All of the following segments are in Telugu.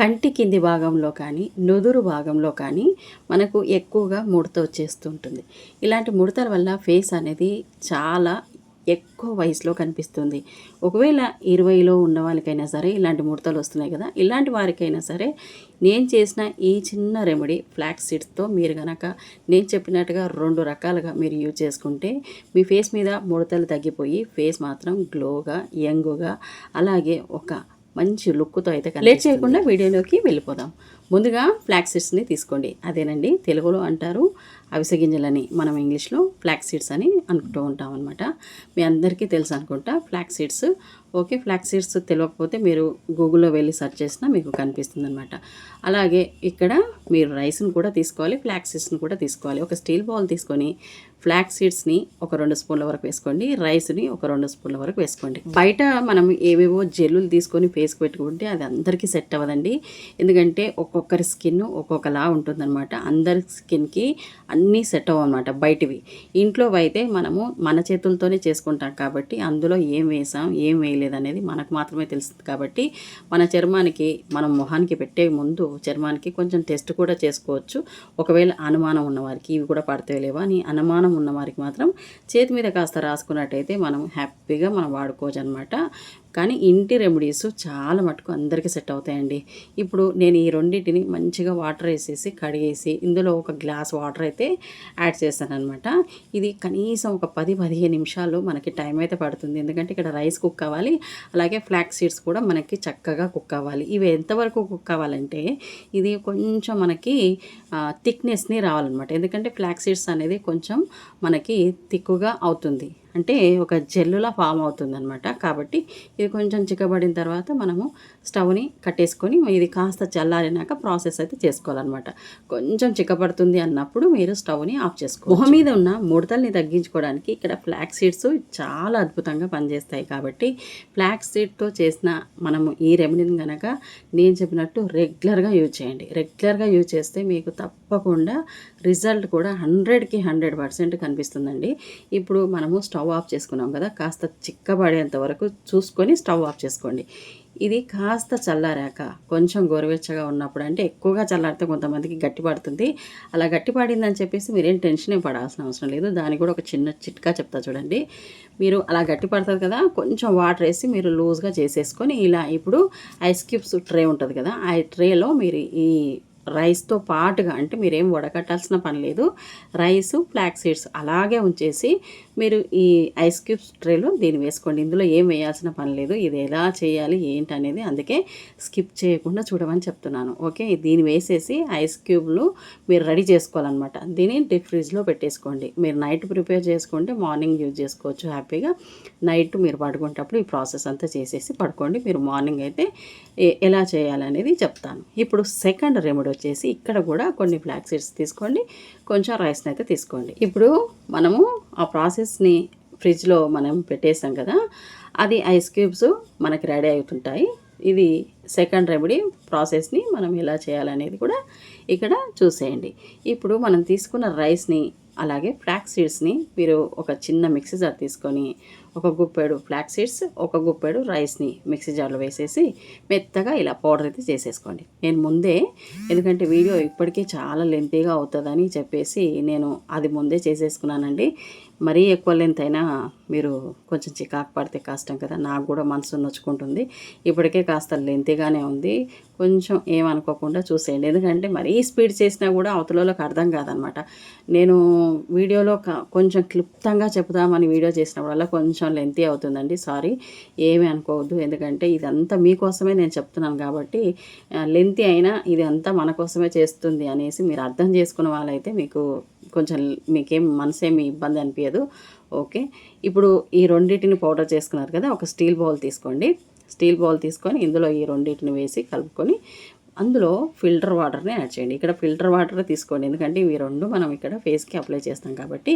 కంటి కింది భాగంలో కానీ నుదురు భాగంలో కానీ మనకు ఎక్కువగా ముడత వచ్చేస్తూ ఉంటుంది. ఇలాంటి ముడతల వల్ల ఫేస్ అనేది చాలా ఎక్కువ వయసులో కనిపిస్తుంది. ఒకవేళ 20లో ఉన్న వాళ్ళకైనా సరే ఇలాంటి ముడతలు వస్తున్నాయి కదా, ఇలాంటి వారికైనా సరే నేను చేసిన ఈ చిన్న రెమెడీ ఫ్లాక్స్ సీడ్స్తో మీరు కనుక నేను చెప్పినట్టుగా 2 రకాలుగా మీరు యూజ్ చేసుకుంటే మీ ఫేస్ మీద ముడతలు తగ్గిపోయి ఫేస్ మాత్రం గ్లోగా, యంగ్గా, అలాగే ఒక మంచి లుక్తో అయితే లేట్ చేయకుండా వీడియోలోకి వెళ్ళిపోదాం. ముందుగా ఫ్లాక్స్ సీడ్స్ని తీసుకోండి. అదేనండి, తెలుగులో అంటారు అవిసె గింజలని, మనం ఇంగ్లీష్లో ఫ్లాక్స్ సీడ్స్ అని అనుకుంటూ ఉంటాం అనమాట. మీ అందరికీ తెలుసు అనుకుంటా flax seeds. Okay, flax seeds తెలియకపోతే మీరు గూగుల్లో వెళ్ళి సెర్చ్ చేసినా మీకు కనిపిస్తుంది అనమాట. అలాగే ఇక్కడ మీరు రైస్ని కూడా తీసుకోవాలి, ఫ్లాక్స్ సీడ్స్ని కూడా తీసుకోవాలి. ఒక స్టీల్ బౌల్ తీసుకొని ఫ్లాక్స్ సీడ్స్ని ఒక 2 స్పూన్ల వరకు వేసుకోండి, రైస్ని ఒక 2 స్పూన్ల వరకు వేసుకోండి. బయట మనం ఏవేవో జెల్లులు తీసుకొని ఫేస్కి పెట్టుకుంటే అది అందరికీ సెట్ అవ్వదండి. ఎందుకంటే ఒక్కొక్కరి స్కిన్ ఒక్కొక్కలా ఉంటుందన్నమాట. అందరి స్కిన్కి అన్నీ సెట్ అవ్వన్నమాట బయటివి. ఇంట్లో అయితే మనము మన చేతులతోనే చేసుకుంటాం కాబట్టి అందులో ఏం వేసాం ఏం వేయలేదు అనేది మనకు మాత్రమే తెలుస్తుంది. కాబట్టి మన చర్మానికి, మనం మొహానికి పెట్టే ముందు చర్మానికి కొంచెం టెస్ట్ కూడా చేసుకోవచ్చు. ఒకవేళ అనుమానం ఉన్నవారికి ఇవి కూడా పడతాయి లేవా అని అనుమానం ఉన్న వారికి మాత్రం చేతి మీద కాస్త రాసుకున్నట్టయితే మనం హ్యాపీగా మనం వాడుకోవచ్చు అనమాట. కానీ ఇంటి రెమెడీస్ చాలా మటుకు అందరికీ సెట్ అవుతాయండి. ఇప్పుడు నేను ఈ రెండింటిని మంచిగా వాటర్ వేసేసి కడిగేసి ఇందులో ఒక గ్లాస్ వాటర్ అయితే యాడ్ చేస్తాను అనమాట. ఇది కనీసం ఒక 10-15 నిమిషాలు మనకి టైం అయితే పడుతుంది. ఎందుకంటే ఇక్కడ రైస్ కుక్ అవ్వాలి, అలాగే ఫ్లాక్స్ సీడ్స్ కూడా మనకి చక్కగా కుక్ అవ్వాలి. ఇవి ఎంతవరకు కుక్ అవ్వాలంటే ఇది కొంచెం మనకి థిక్నెస్ని రావాలన్నమాట. ఎందుకంటే ఫ్లాక్స్ సీడ్స్ అనేది కొంచెం మనకి థిక్గా అవుతుంది, అంటే ఒక జెల్లులా ఫామ్ అవుతుంది అనమాట. కాబట్టి ఇది కొంచెం చిక్కబడిన తర్వాత మనము స్టవ్ని కట్టేసుకొని ఇది కాస్త చల్లారినాక ప్రాసెస్ అయితే చేసుకోవాలన్నమాట. కొంచెం చిక్కబడుతుంది అన్నప్పుడు మీరు స్టవ్ని ఆఫ్ చేసుకోవాలి. మొహం మీద ఉన్న ముడతల్ని తగ్గించుకోవడానికి ఇక్కడ ఫ్లాక్స్ సీడ్స్ చాలా అద్భుతంగా పనిచేస్తాయి. కాబట్టి ఫ్లాక్స్ సీడ్తో చేసిన మనము ఈ రెమెడీని కనుక నేను చెప్పినట్టు రెగ్యులర్గా యూజ్ చేయండి. రెగ్యులర్గా యూజ్ చేస్తే మీకు తప్పకుండా రిజల్ట్ కూడా 100కి 100% కనిపిస్తుందండి. ఇప్పుడు మనము స్టవ్ ఆఫ్ చేసుకున్నాం కదా, కాస్త చిక్కబడేంత వరకు చూసుకొని స్టవ్ ఆఫ్ చేసుకోండి. ఇది కాస్త చల్లారాక కొంచెం గోరువెచ్చగా ఉన్నప్పుడు, అంటే ఎక్కువగా చల్లారితే కొంతమందికి గట్టి పడుతుంది. అలా గట్టి పడిందని చెప్పేసి మీరేం టెన్షన్ ఏం పడాల్సిన అవసరం లేదు. దానికి కూడా ఒక చిన్న చిట్కా చెప్తా చూడండి. మీరు అలా గట్టి పడుతుంది కదా, కొంచెం వాటర్ వేసి మీరు లూజ్గా చేసేసుకొని ఇలా ఇప్పుడు ఐస్ క్యూబ్స్ ట్రే ఉంటుంది కదా, ఆ ట్రేలో మీరు ఈ రైస్తో పాటుగా, అంటే మీరేం వడకట్టాల్సిన పని లేదు, రైసు ఫ్లాక్స్ సీడ్స్ అలాగే ఉంచేసి మీరు ఈ ఐస్ క్యూబ్స్ ట్రేలో దీన్ని వేసుకోండి. ఇందులో ఏం వేయాల్సిన పని లేదు. ఇది ఎలా చేయాలి ఏంటి అనేది అందుకే స్కిప్ చేయకుండా చూడమని చెప్తున్నాను. ఓకే, దీన్ని వేసేసి ఐస్ క్యూబ్లు మీరు రెడీ చేసుకోవాలన్నమాట. దీన్ని డీప్ ఫ్రిడ్జ్లో పెట్టేసుకోండి. మీరు నైట్ ప్రిపేర్ చేసుకుంటే మార్నింగ్ యూజ్ చేసుకోవచ్చు హ్యాపీగా. నైట్ మీరు పడుకునేటప్పుడు ఈ ప్రాసెస్ అంతా చేసేసి పడుకోండి. మీరు మార్నింగ్ అయితే ఎలా చేయాలనేది చెప్తాను. ఇప్పుడు సెకండ్ రెమెడీ వచ్చేసి ఇక్కడ కూడా కొన్ని ఫ్లాక్స్ సీడ్స్ తీసుకోండి, కొంచెం రైస్ని అయితే తీసుకోండి. ఇప్పుడు మనము ఆ ప్రాసెస్ని ఫ్రిడ్జ్లో మనం పెట్టేసాం కదా, అది ఐస్ క్యూబ్స్ మనకి రెడీ అవుతుంటాయి. ఇది సెకండ్ రెమెడీ ప్రాసెస్ని మనం ఎలా చేయాలనేది కూడా ఇక్కడ చూసేయండి. ఇప్పుడు మనం తీసుకున్న రైస్ని అలాగే ఫ్లాక్స్ సీడ్స్ని మీరు ఒక చిన్న మిక్సీ జార్ తీసుకొని ఒక గుప్పెడు ఫ్లాక్స్ సీడ్స్, ఒక గుప్పెడు రైస్ని మిక్సీ జార్లో వేసేసి మెత్తగా ఇలా పౌడర్ అయితే చేసేసుకోండి. నేను ముందే, ఎందుకంటే వీడియో ఇప్పటికీ చాలా లెంతీగా అవుతుందని చెప్పేసి నేను అది ముందే చేసేసుకున్నానండి. మరీ ఎక్కువ లెంత్ అయినా మీరు కొంచెం చికాకు పడితే కష్టం కదా, నాకు కూడా మనసు నొచ్చుకుంటుంది. ఇప్పటికే కాస్త లెంతీగానే ఉంది, కొంచెం ఏమనుకోకుండా చూసేయండి. ఎందుకంటే మరీ స్పీడ్ చేసినా కూడా అవతలలోకి అర్థం కాదనమాట. నేను వీడియోలో కొంచెం క్లుప్తంగా చెప్తామని వీడియో చేసినప్పుడల్లా కొంచెం లెంతీ అవుతుందండి, సారీ, ఏమీ అనుకోవద్దు. ఎందుకంటే ఇదంతా మీకోసమే నేను చెప్తున్నాను కాబట్టి లెంతీ అయినా ఇది అంతా మన కోసమే చేస్తుంది అనేసి మీరు అర్థం చేసుకున్న వాళ్ళైతే మీకు కొంచెం మీకేం మనసేమి ఇబ్బంది అనిపించదు. ఓకే, ఇప్పుడు ఈ రెండింటిని పౌడర్ చేసుకున్నారు కదా, ఒక స్టీల్ బౌల్ తీసుకోండి. స్టీల్ బౌల్ తీసుకొని ఇందులో ఈ రెండింటిని వేసి కలుపుకొని అందులో ఫిల్టర్ వాటర్ని యాడ్ చేయండి. ఇక్కడ ఫిల్టర్ వాటర్ తీసుకోండి, ఎందుకంటే ఇవి రెండు మనం ఇక్కడ ఫేస్కి అప్లై చేస్తాం కాబట్టి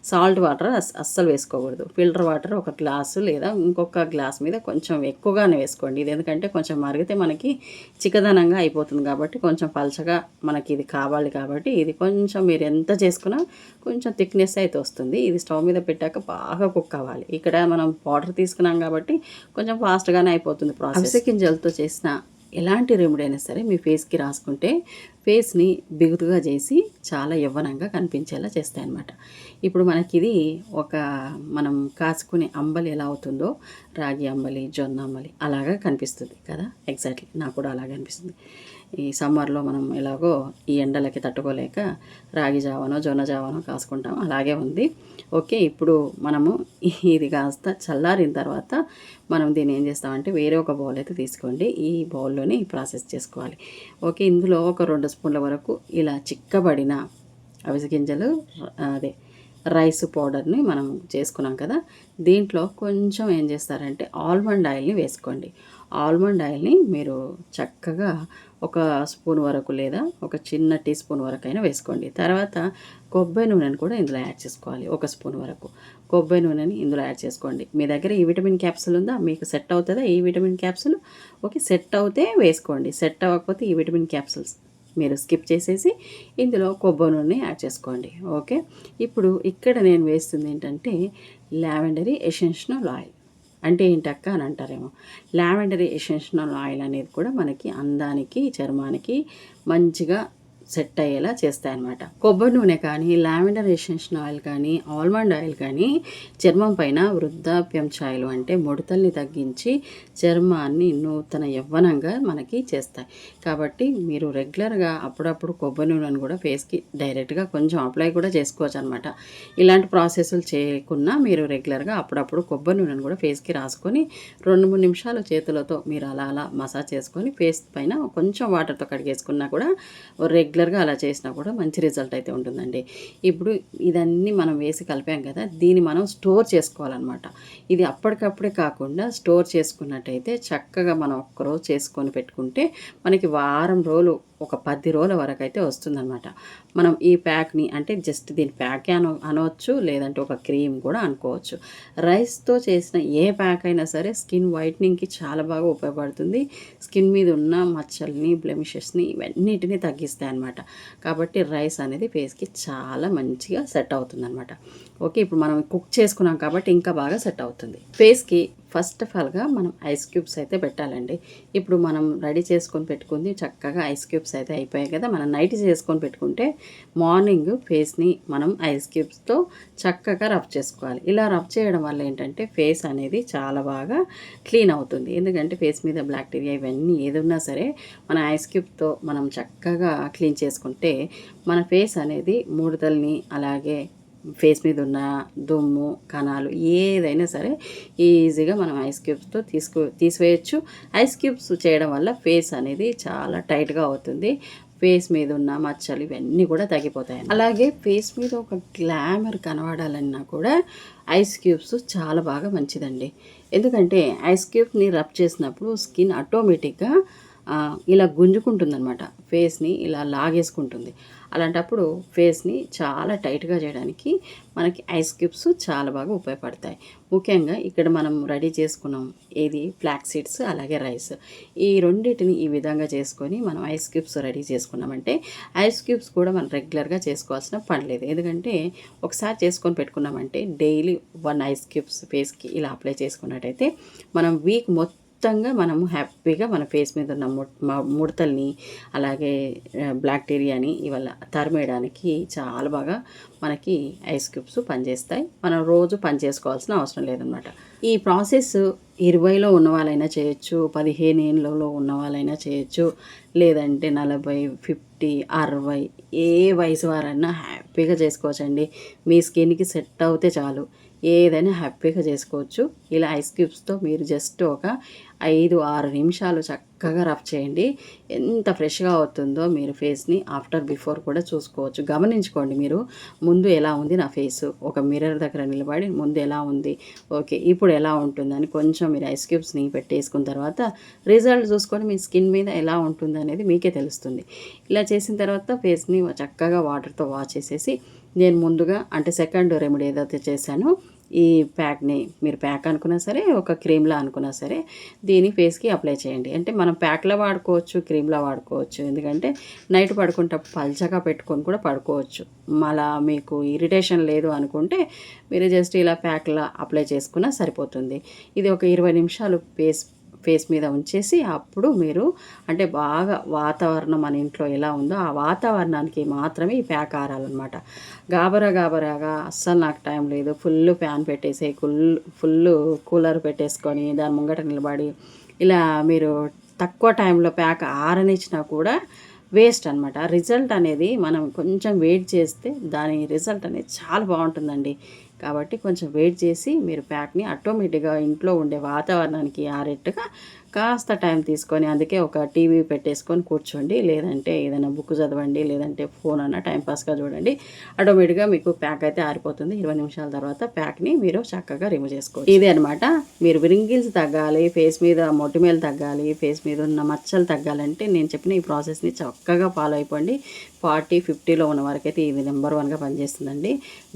సాల్ట్ వాటర్ అస్సలు వేసుకోకూడదు. ఫిల్టర్ వాటర్ ఒక గ్లాసు లేదా ఇంకొక గ్లాస్ మీద కొంచెం ఎక్కువగానే వేసుకోండి. ఇది ఎందుకంటే కొంచెం మరిగితే మనకి చిక్కదనంగా అయిపోతుంది కాబట్టి కొంచెం పలచగా మనకి ఇది కావాలి. కాబట్టి ఇది కొంచెం మీరు ఎంత చేసుకున్నా కొంచెం థిక్నెస్ అయితే వస్తుంది. ఇది స్టవ్ మీద పెట్టాక బాగా కుక్ అవ్వాలి. ఇక్కడ మనం వాటర్ తీసుకున్నాం కాబట్టి కొంచెం ఫాస్ట్గానే అయిపోతుంది ప్రాసెస్. అవిసె గింజలతో చేసిన ఎలాంటి రెమెడీ అయినా సరే మీ ఫేస్కి రాసుకుంటే ఫేస్ని బిగుతుగా చేసి చాలా యవ్వనంగా కనిపించేలా చేస్తాయన్నమాట. ఇప్పుడు మనకిది ఒక మనం కాచుకునే అంబలి ఎలా అవుతుందో రాగి అంబలి, జొన్న అంబలి అలాగా కనిపిస్తుంది కదా. ఎగ్జాక్ట్లీ నాకు కూడా అలాగే అనిపిస్తుంది. ఈ సమ్మర్లో మనం ఎలాగో ఈ ఎండలకి తట్టుకోలేక రాగి జావనో జొన్న జావనో కాసుకుంటాం, అలాగే ఉంది. ఓకే, ఇప్పుడు మనము ఇది కాస్త చల్లారిన తర్వాత మనం దీన్ని ఏం చేస్తామంటే వేరే ఒక బౌల్ అయితే తీసుకోండి. ఈ బౌల్లోనే ఈ ప్రాసెస్ చేసుకోవాలి. ఓకే, ఇందులో ఒక 2 స్పూన్ల వరకు ఇలా చిక్కబడిన అవిసె గింజలు, అదే రైస్ పౌడర్ని మనం చేసుకున్నాం కదా. దీంట్లో కొంచెం ఏం చేస్తారంటే ఆల్మండ్ ఆయిల్ని వేసుకోండి. ఆల్మండ్ ఆయిల్ని మీరు చక్కగా ఒక స్పూన్ వరకు లేదా ఒక చిన్న టీ స్పూన్ వరకు అయినా వేసుకోండి. తర్వాత కొబ్బరి నూనెని కూడా ఇందులో యాడ్ చేసుకోవాలి. ఒక స్పూన్ వరకు కొబ్బరి నూనెని ఇందులో యాడ్ చేసుకోండి. మీ దగ్గర ఈ విటమిన్ క్యాప్సూల్ ఉందా, మీకు సెట్ అవుతుందా ఈ విటమిన్ క్యాప్సూల్? ఓకే, సెట్ అవుతే వేసుకోండి, సెట్ అవ్వకపోతే ఈ విటమిన్ క్యాప్సూల్స్ మీరు స్కిప్ చేసేసి ఇందులో కొబ్బరి నూనె యాడ్ చేసుకోండి. ఓకే, ఇప్పుడు ఇక్కడ నేను వేస్తుంది ఏంటంటే లావెండరీ ఎసెన్షియల్ ఆయిల్. అంటే ఏంటక్క అని అంటారేమో. లావెండరీ ఎసెన్షియల్ ఆయిల్ అనేది కూడా మనకి అందానికి, చర్మానికి మంచిగా సెట్ అయ్యేలా చేస్తాయన్నమాట. కొబ్బరి నూనె కానీ, లావెండర్ ఎసెన్షియల్ ఆయిల్ కానీ, ఆల్మండ్ ఆయిల్ కానీ చర్మం పైన వృద్ధాప్యం ఛాయలు అంటే ముడతల్ని తగ్గించి చర్మాన్ని నూతన యవ్వనంగా మనకి చేస్తాయి. కాబట్టి మీరు రెగ్యులర్గా అప్పుడప్పుడు కొబ్బరి నూనెను కూడా ఫేస్కి డైరెక్ట్గా కొంచెం అప్లై కూడా చేసుకోవచ్చు అనమాట. ఇలాంటి ప్రాసెస్లు చేయకున్నా మీరు రెగ్యులర్గా అప్పుడప్పుడు కొబ్బరి నూనెను కూడా ఫేస్కి రాసుకొని 2-3 నిమిషాలు చేతులతో మీరు అలా అలా మసాజ్ చేసుకొని ఫేస్ పైన కొంచెం వాటర్తో కడిగేసుకున్నా కూడా రెగ్యులర్గా అలా చేసినా కూడా మంచి రిజల్ట్ అయితే ఉంటుందండి. ఇప్పుడు ఇదన్నీ మనం వేసి కలిపాం కదా, దీన్ని మనం స్టోర్ చేసుకోవాలన్నమాట. ఇది అప్పటికప్పుడే కాకుండా స్టోర్ చేసుకున్నట్టయితే చక్కగా మనం ఒక్కరోజు చేసుకొని పెట్టుకుంటే మనకి వారం రోజులు, ఒక 10 రోజుల వరకు అయితే వస్తుందన్నమాట. మనం ఈ ప్యాక్ని అంటే జస్ట్ దీని ప్యాకే అనవచ్చు, లేదంటే ఒక క్రీమ్ కూడా అనుకోవచ్చు. రైస్తో చేసిన ఏ ప్యాక్ అయినా సరే స్కిన్ వైట్నింగ్కి చాలా బాగా ఉపయోగపడుతుంది. స్కిన్ మీద ఉన్న మచ్చల్ని, బ్లెమిషెస్ని ఇవన్నిటిని తగ్గిస్తాయి అన్నమాట. కాబట్టి రైస్ అనేది ఫేస్కి చాలా మంచిగా సెట్ అవుతుంది అనమాట. ఓకే, ఇప్పుడు మనం కుక్ చేసుకున్నాం కాబట్టి ఇంకా బాగా సెట్ అవుతుంది. ఫేస్కి ఫస్ట్ ఆఫ్ ఆల్గా మనం ఐస్ క్యూబ్స్ అయితే పెట్టాలండి. ఇప్పుడు మనం రెడీ చేసుకొని పెట్టుకుంది చక్కగా ఐస్ క్యూబ్స్ అయితే అయిపోయాయి కదా. మనం నైట్ చేసుకొని పెట్టుకుంటే మార్నింగ్ ఫేస్ని మనం ఐస్ క్యూబ్స్తో చక్కగా రబ్ చేసుకోవాలి. ఇలా రబ్ చేయడం వల్ల ఏంటంటే ఫేస్ అనేది చాలా బాగా క్లీన్ అవుతుంది. ఎందుకంటే ఫేస్ మీద బ్యాక్టీరియా ఇవన్నీ ఏదున్నా సరే మన ఐస్ క్యూబ్తో మనం చక్కగా క్లీన్ చేసుకుంటే మన ఫేస్ అనేది ముడతల్ని, అలాగే ఫేస్ మీద ఉన్న దుమ్ము, కణాలు ఏదైనా సరే ఈజీగా మనం ఐస్ క్యూబ్స్తో తీసివేయచ్చు. ఐస్ క్యూబ్స్ చేయడం వల్ల ఫేస్ అనేది చాలా టైట్గా అవుతుంది. ఫేస్ మీద ఉన్న మచ్చలు ఇవన్నీ కూడా తగ్గిపోతాయి. అలాగే ఫేస్ మీద ఒక గ్లామర్ కనబడాలన్నా కూడా ఐస్ క్యూబ్స్ చాలా బాగా మంచిదండి. ఎందుకంటే ఐస్ క్యూబ్ని రబ్ చేసినప్పుడు స్కిన్ ఆటోమేటిక్గా ఇలా గుంజుకుంటుందన్నమాట, ఫేస్ని ఇలా లాగేసుకుంటుంది. అలాంటప్పుడు ఫేస్ని చాలా టైట్గా చేయడానికి మనకి ఐస్ క్యూబ్స్ చాలా బాగా ఉపయోగపడతాయి. ముఖ్యంగా ఇక్కడ మనం రెడీ చేసుకున్నాం ఏది, ఫ్లాక్స్ సీడ్స్ అలాగే రైస్, ఈ రెండింటిని ఈ విధంగా చేసుకొని మనం ఐస్ క్యూబ్స్ రెడీ చేసుకున్నామంటే ఐస్ క్యూబ్స్ కూడా మనం రెగ్యులర్గా చేసుకోవాల్సిన పని లేదు. ఎందుకంటే ఒకసారి చేసుకొని పెట్టుకున్నామంటే డైలీ 1 ఐస్ క్యూబ్స్ ఫేస్కి ఇలా అప్లై చేసుకున్నట్టయితే మనం వీక్ మొత్తంగా మనము హ్యాపీగా మన ఫేస్ మీద ఉన్న ముడతల్ని, అలాగే బ్యాక్టీరియాని ఇవాళ తరిమేయడానికి చాలా బాగా మనకి ఐస్ క్యూబ్స్ పనిచేస్తాయి. మనం రోజు పని చేసుకోవాల్సిన అవసరం లేదనమాట. ఈ ప్రాసెస్ 20లో ఉన్న వాళ్ళైనా చేయొచ్చు, 15 ఏళ్ళలో ఉన్న వాళ్ళైనా చేయొచ్చు, లేదంటే 40, 50, 60 ఏ వయసు వారైనా హ్యాపీగా చేసుకోవచ్చండి. మీ స్కిన్కి సెట్ అవుతే చాలు, ఏదైనా హ్యాపీగా చేసుకోవచ్చు. ఇలా ఐస్ క్యూబ్స్తో మీరు జస్ట్ ఒక 5-6 నిమిషాలు చక్కగా రబ్ చేయండి. ఎంత ఫ్రెష్గా అవుతుందో మీరు ఫేస్ని ఆఫ్టర్ బిఫోర్ కూడా చూసుకోవచ్చు. గమనించుకోండి మీరు, ముందు ఎలా ఉంది నా ఫేసు, ఒక మిర్రర్ దగ్గర నిలబడి ముందు ఎలా ఉంది, ఓకే ఇప్పుడు ఎలా ఉంటుందని కొంచెం మీరు ఐస్ క్యూబ్స్ని పెట్టేసుకున్న తర్వాత రిజల్ట్ చూసుకొని మీ స్కిన్ మీద ఎలా ఉంటుంది అనేది మీకే తెలుస్తుంది. ఇలా చేసిన తర్వాత ఫేస్ని చక్కగా వాటర్తో వాష్ చేసేసి నేను ముందుగా అంటే సెకండ్ రెమెడీ ఏదైతే చేశానో ఈ ప్యాక్ని మీరు ప్యాక్ అనుకున్నా సరే, ఒక క్రీమ్లా అనుకున్నా సరే దీన్ని ఫేస్కి అప్లై చేయండి. అంటే మనం ప్యాక్లా వాడుకోవచ్చు, క్రీమ్లా వాడుకోవచ్చు. ఎందుకంటే నైట్ పడుకుంటప్పుడు పల్చగా పెట్టుకొని కూడా పడుకోవచ్చు. అలా మీకు ఇరిటేషన్ లేదు అనుకుంటే మీరు జస్ట్ ఇలా ప్యాక్లా అప్లై చేసుకున్నా సరిపోతుంది. ఇది ఒక 20 నిమిషాలు ఫేస్ మీద ఉంచేసి అప్పుడు మీరు అంటే బాగా వాతావరణం మన ఇంట్లో ఎలా ఉందో ఆ వాతావరణానికి మాత్రమే ఈ ప్యాక్ ఆరాలన్నమాట. గాబరాగా అస్సలు నాకు టైం లేదు, ఫుల్ ఫ్యాన్ పెట్టేసి ఫుల్ కూలర్ పెట్టేసుకొని దాని ముంగట నిలబడి ఇలా మీరు తక్కువ టైంలో ప్యాక్ ఆరనిచ్చినా కూడా వేస్ట్ అనమాట. రిజల్ట్ అనేది మనం కొంచెం వెయిట్ చేస్తే దాని రిజల్ట్ అనేది చాలా బాగుంటుందండి. కాబట్టి కొంచెం వెయిట్ చేసి మీరు ప్యాక్ని ఆటోమేటిక్గా ఇంట్లో ఉండే వాతావరణానికి ఆరేట్టుగా కాస్త టైం తీసుకొని, అందుకే ఒక టీవీ పెట్టేసుకొని కూర్చోండి, లేదంటే ఏదైనా బుక్ చదవండి, లేదంటే ఫోన్ అన్న టైంపాస్గా చూడండి. ఆటోమేటిక్గా మీకు ప్యాక్ అయితే ఆరిపోతుంది. 20 నిమిషాల తర్వాత ప్యాక్ని మీరు చక్కగా రిమూవ్ చేసుకోవచ్చు. ఇదే అనమాట. మీరు రింగిల్స్ తగ్గాలి, ఫేస్ మీద మొటిమేలు తగ్గాలి, ఫేస్ మీద ఉన్న మచ్చలు తగ్గాలంటే నేను చెప్పిన ఈ ప్రాసెస్ని చక్కగా ఫాలో అయిపోండి. 40, 50లో ఉన్న వరకైతే ఇది నెంబర్ 1గా పనిచేస్తుందండి.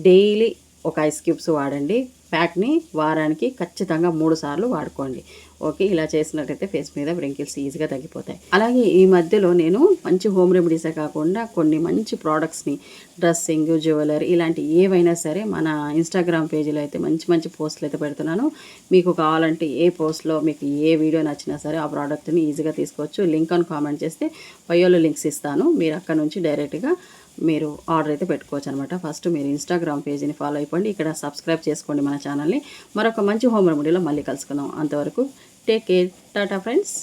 డైలీ ఒక ఐస్ క్యూబ్స్ వాడండి. ప్యాక్ని వారానికి ఖచ్చితంగా 3 సార్లు వాడుకోండి. ఓకే, ఇలా చేసినట్టయితే ఫేస్ మీద వ్రింకిల్స్ ఈజీగా తగ్గిపోతాయి. అలాగే ఈ మధ్యలో నేను మంచి హోమ్ రెమెడీసే కాకుండా కొన్ని మంచి ప్రోడక్ట్స్ని, డ్రెస్సింగ్, జ్యువెలరీ ఇలాంటి ఏవైనా సరే మన ఇన్స్టాగ్రామ్ పేజీలో అయితే మంచి మంచి పోస్టులు అయితే పెడుతున్నాను. మీకు కావాలంటే ఏ పోస్ట్లో మీకు ఏ వీడియో నచ్చినా సరే ఆ ప్రోడక్ట్ని ఈజీగా తీసుకోవచ్చు. లింక్ అని కామెంట్ చేస్తే బయోలో లింక్స్ ఇస్తాను, మీరు అక్కడ నుంచి డైరెక్ట్గా మీరు ఆర్డర్ అయితే పెట్టుకోవచ్చు అనమాట. ఫస్ట్ మీరు ఇన్స్టాగ్రామ్ పేజీని ఫాలో అయిపోండి, ఇక్కడ సబ్స్క్రైబ్ చేసుకోండి మన ఛానల్ని. మరొక మంచి హోమ్ రెమెడీలో మళ్ళీ కలుసుకుందాం. అంతవరకు టేక్ కేర్, టాటా ఫ్రెండ్స్.